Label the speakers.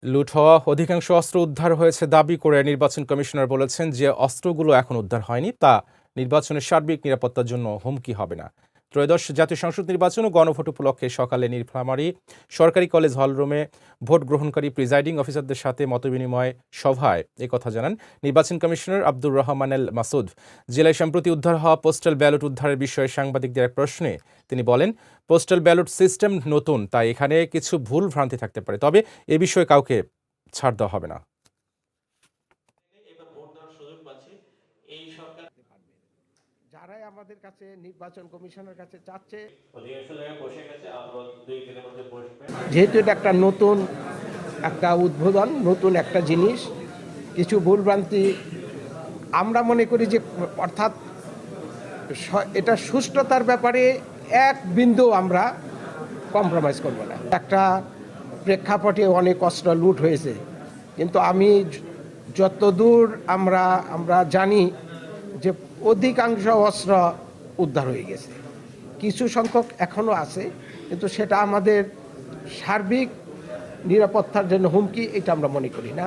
Speaker 1: লুট হওয়া অধিকাংশ অস্ত্র উদ্ধার হয়েছে দাবি করে নির্বাচন কমিশনার বলেছেন যে অস্ত্রগুলো এখন উদ্ধার হয়নি তা নির্বাচনের সার্বিক নিরাপত্তার জন্য হুমকি হবে না। ত্রয়োদশ জাতীয় সংসদ নির্বাচন ও গণভোট উপলক্ষে সকালে নীলফামারী সরকারি কলেজ হলরুমে ভোট গ্রহণকারী প্রিজাইডিং অফিসারদের সাথে মতবিনিময় সভায় একথা জানান নির্বাচন কমিশনার আব্দুর রহমান এল মাসুদ। জেলায় সম্প্রতি উদ্ধার হওয়া পোস্টাল ব্যালট উদ্ধারের বিষয়ে সাংবাদিকদের এক প্রশ্নে তিনি বলেন, পোস্টাল ব্যালট সিস্টেম নতুন, তাই এখানে কিছু ভুল ভ্রান্তি থাকতে পারে, তবে এ বিষয়ে কাউকে ছাড় দেওয়া হবে না।
Speaker 2: যারাই আমাদের কাছে নির্বাচন কমিশনের কাছে চাচ্ছে, যেহেতু এটা একটা নতুন একটা উদ্বোধন, নতুন একটা জিনিস, কিছু ভুলভ্রান্তি আমরা মনে করি যে অর্থাৎ এটা সুষ্ঠুতার ব্যাপারে এক বিন্দু আমরা কম্প্রোমাইজ করব না। একটা প্রেক্ষাপটে অনেক অস্ত্র লুট হয়েছে, কিন্তু আমি যতদূর আমরা জানি যে অধিকাংশ অস্ত্র উদ্ধার হয়ে গেছে। কিছু সংখ্যক এখনও আছে, কিন্তু সেটা আমাদের সার্বিক নিরাপত্তার জন্য হুমকি, এটা আমরা মনে করি না।